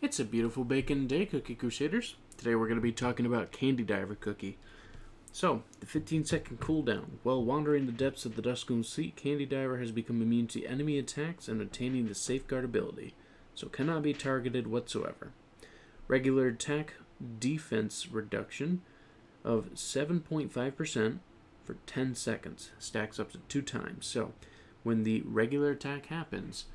It's a beautiful bacon day, Cookie Crusaders. Today we're going to be talking about Candy Diver Cookie. So, the 15-second cooldown. While wandering the depths of the Duskmoon Sea, Candy Diver has become immune to enemy attacks and attaining the Safeguard ability, so cannot be targeted whatsoever. Regular attack defense reduction of 7.5% for 10 seconds. Stacks up to 2 times. So, when the regular attack happens,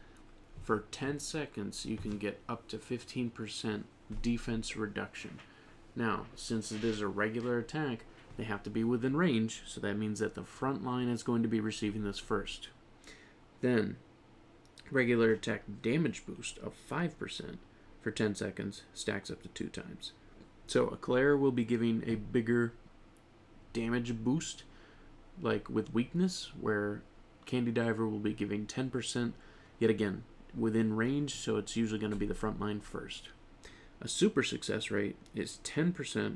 for 10 seconds, you can get up to 15% defense reduction. Now, since it is a regular attack, they have to be within range, so that means that the front line is going to be receiving this first. Then, regular attack damage boost of 5% for 10 seconds, stacks up to 2 times. So, Eclair will be giving a bigger damage boost, like with weakness, where Candy Diver will be giving 10%, yet again, within range, so it's usually going to be the front line first. A super success rate is 10%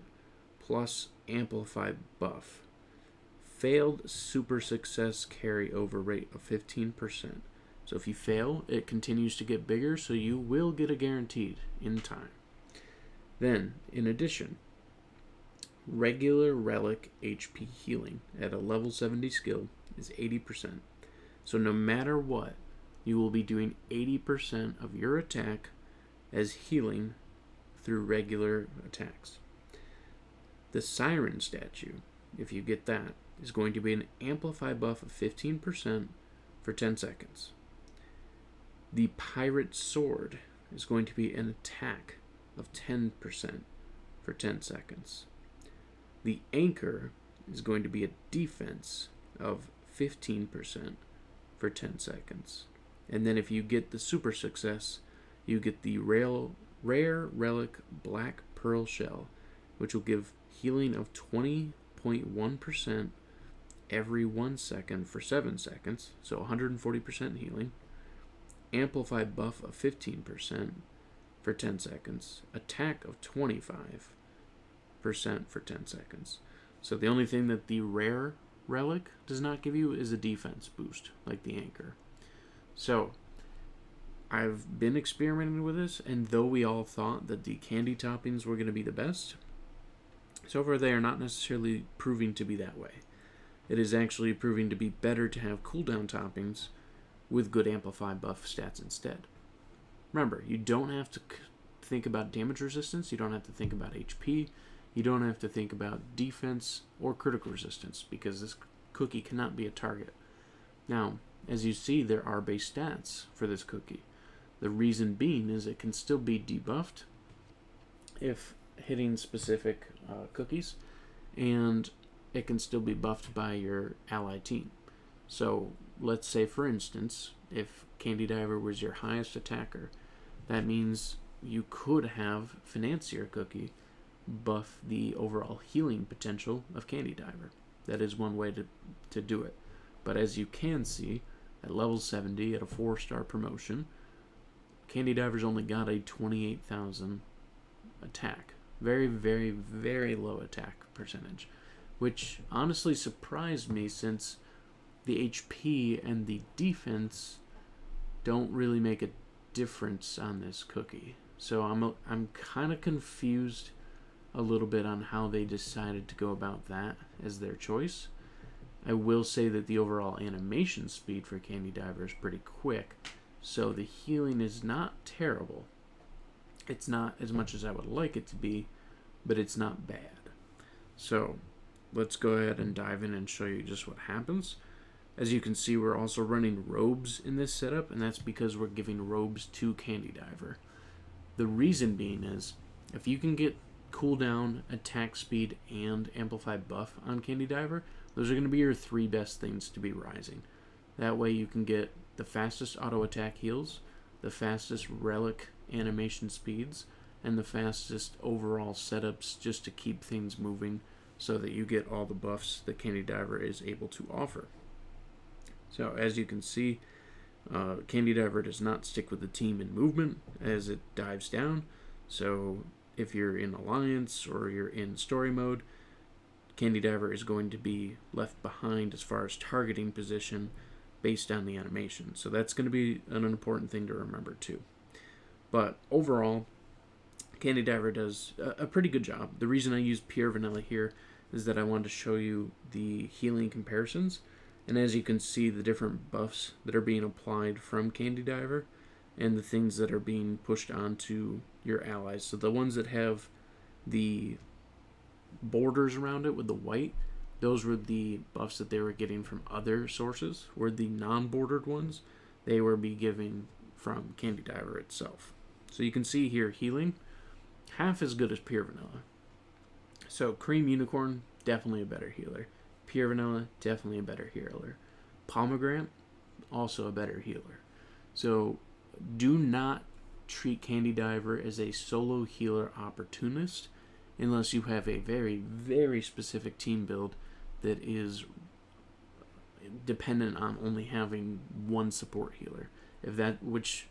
plus amplified buff. Failed super success carryover rate of 15%. So if you fail, it continues to get bigger, so you will get a guaranteed in time. Then, in addition, regular relic HP healing at a level 70 skill is 80%. So no matter what, you will be doing 80% of your attack as healing through regular attacks. The Siren Statue, if you get that, is going to be an amplify buff of 15% for 10 seconds. The Pirate Sword is going to be an attack of 10% for 10 seconds. The Anchor is going to be a defense of 15% for 10 seconds. And then if you get the super success, you get the rare relic Black Pearl Shell, which will give healing of 20.1% every 1 second for 7 seconds, so 140% healing. Amplified buff of 15% for 10 seconds. Attack of 25% for 10 seconds. So the only thing that the rare relic does not give you is a defense boost, like the Anchor. So, I've been experimenting with this, and though we all thought that the candy toppings were going to be the best, so far they are not necessarily proving to be that way. It is actually proving to be better to have cooldown toppings with good amplify buff stats instead. Remember, you don't have to think about damage resistance, you don't have to think about HP, you don't have to think about defense or critical resistance, because this cookie cannot be a target. Now, as you see, there are base stats for this cookie. The reason being is it can still be debuffed if hitting specific cookies, and it can still be buffed by your ally team. So let's say, for instance, if Candy Diver was your highest attacker, that means you could have Financier Cookie buff the overall healing potential of Candy Diver. That is one way to do it. But as you can see, at level 70, at a 4-star promotion, Candy Diver's only got a 28,000 attack. Very, very, very low attack percentage. Which honestly surprised me, since the HP and the defense don't really make a difference on this cookie. So I'm kind of confused a little bit on how they decided to go about that as their choice. I will say that the overall animation speed for Candy Diver is pretty quick, so the healing is not terrible. It's not as much as I would like it to be, but it's not bad. So let's go ahead and dive in and show you just what happens. As you can see, we're also running robes in this setup, and that's because we're giving robes to Candy Diver. The reason being is, if you can get cooldown, attack speed, and amplify buff on Candy Diver, those are going to be your 3 best things to be rising. That way you can get the fastest auto attack heals, the fastest relic animation speeds, and the fastest overall setups, just to keep things moving so that you get all the buffs that Candy Diver is able to offer. So as you can see, Candy Diver does not stick with the team in movement as it dives down. So if you're in Alliance or you're in story mode, Candy Diver is going to be left behind as far as targeting position based on the animation. So that's going to be an important thing to remember too. But overall, Candy Diver does a pretty good job. The reason I use Pure Vanilla here is that I wanted to show you the healing comparisons. And as you can see, the different buffs that are being applied from Candy Diver and the things that are being pushed onto your allies. So the ones that have the borders around it with the white, those were the buffs that they were getting from other sources, where the non-bordered ones, they were be giving from Candy Diver itself. So you can see here, healing, half as good as Pure Vanilla. So Cream Unicorn, definitely a better healer. Pure Vanilla, definitely a better healer. Pomegranate, also a better healer. So do not treat Candy Diver as a solo healer opportunist unless you have a very, very specific team build that is dependent on only having one support healer. Which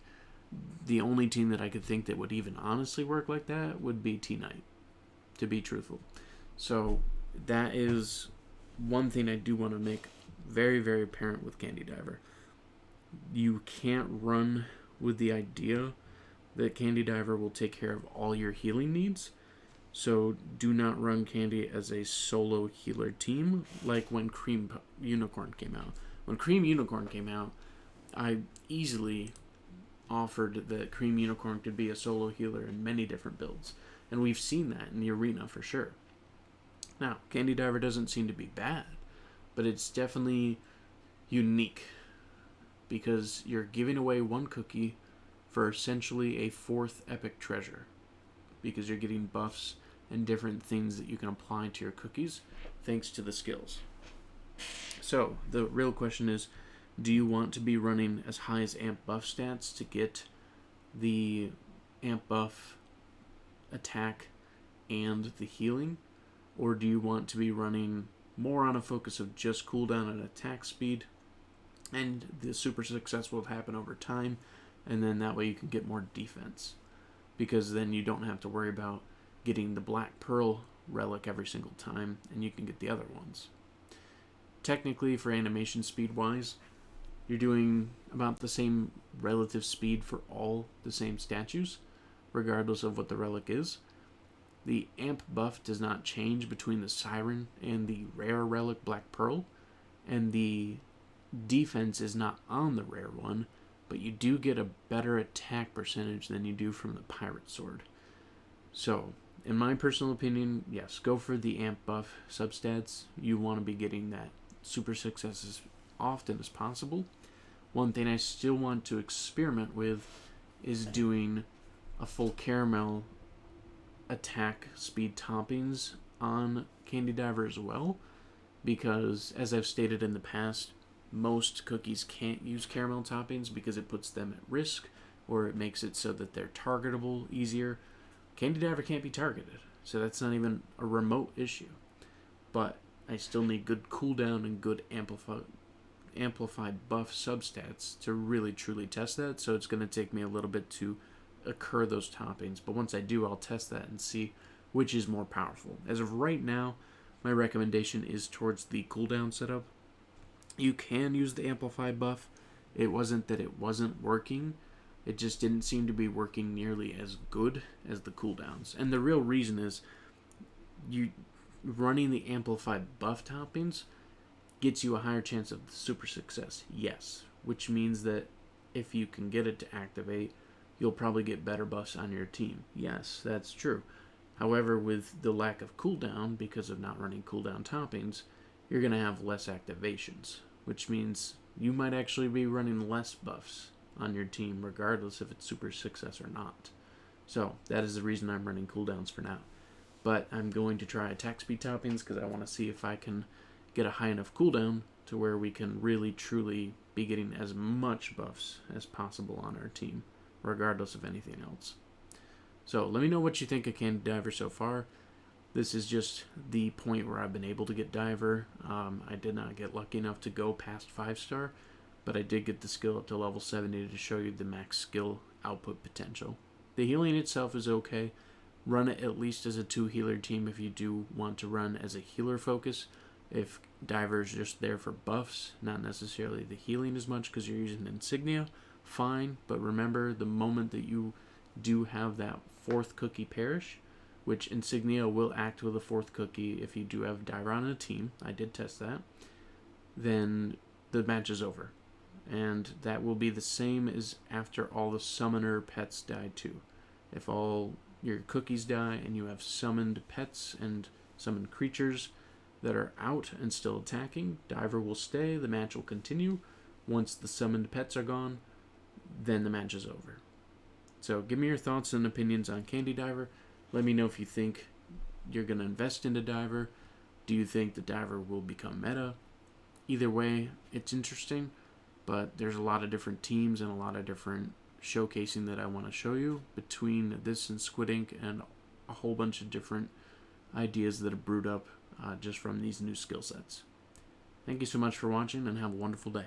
the only team that I could think that would even honestly work like that would be T-Knight, to be truthful. So that is one thing I do want to make very, very apparent with Candy Diver. You can't run with the idea that Candy Diver will take care of all your healing needs. So do not run Candy as a solo healer team like when Cream Unicorn came out. When Cream Unicorn came out, I easily offered that Cream Unicorn could be a solo healer in many different builds. And we've seen that in the arena for sure. Now, Candy Diver doesn't seem to be bad, but it's definitely unique because you're giving away one cookie for essentially a fourth epic treasure, because you're getting buffs and different things that you can apply to your cookies thanks to the skills. So the real question is, do you want to be running as high as amp buff stats to get the amp buff attack and the healing? Or do you want to be running more on a focus of just cooldown and attack speed, and the super success will happen over time, and then that way you can get more defense, because then you don't have to worry about getting the Black Pearl relic every single time, and you can get the other ones. Technically, for animation speed wise, you're doing about the same relative speed for all the same statues, regardless of what the relic is. The amp buff does not change between the Siren and the rare relic Black Pearl, and the defense is not on the rare one, but you do get a better attack percentage than you do from the Pirate Sword. So, in my personal opinion, yes, go for the amp buff substats. You want to be getting that super success as often as possible. One thing I still want to experiment with is doing a full caramel attack speed toppings on Candy Diver as well, because as I've stated in the past, most cookies can't use caramel toppings because it puts them at risk, or it makes it so that they're targetable easier. Candy Diver can't be targeted, so that's not even a remote issue. But I still need good cooldown and good amplified buff substats to really truly test that, so it's going to take me a little bit to occur those toppings, but once I do, I'll test that and see which is more powerful. As of right now, my recommendation is towards the cooldown setup. You can use the amplified buff. It wasn't that it wasn't working, it just didn't seem to be working nearly as good as the cooldowns. And the real reason is you running the amplified buff toppings gets you a higher chance of super success, yes, which means that if you can get it to activate, you'll probably get better buffs on your team. Yes, that's true. However, with the lack of cooldown, because of not running cooldown toppings, you're going to have less activations, which means you might actually be running less buffs on your team, regardless if it's super success or not. So, that is the reason I'm running cooldowns for now. But I'm going to try attack speed toppings because I want to see if I can get a high enough cooldown to where we can really, truly be getting as much buffs as possible on our team, regardless of anything else. So let me know what you think of Candy Diver so far. This is just the point where I've been able to get Diver. I did not get lucky enough to go past 5-star, but I did get the skill up to level 70 to show you the max skill output potential. The healing itself is okay. Run it at least as a 2-healer team if you do want to run as a healer focus. If Diver is just there for buffs, not necessarily the healing as much because you're using Insignia, fine, but remember, the moment that you do have that 4th cookie perish, which Insignia will act with a 4th cookie if you do have Diver on a team. I did test that. Then the match is over. And that will be the same as after all the summoner pets die too. If all your cookies die and you have summoned pets and summoned creatures that are out and still attacking, Diver will stay, the match will continue. Once the summoned pets are gone, then the match is over. So give me your thoughts and opinions on Candy Diver. Let me know if you think you're going to invest into Diver. Do you think the Diver will become meta? Either way, it's interesting, but there's a lot of different teams and a lot of different showcasing that I want to show you between this and Squid Ink and a whole bunch of different ideas that have brewed up just from these new skill sets. Thank you so much for watching and have a wonderful day.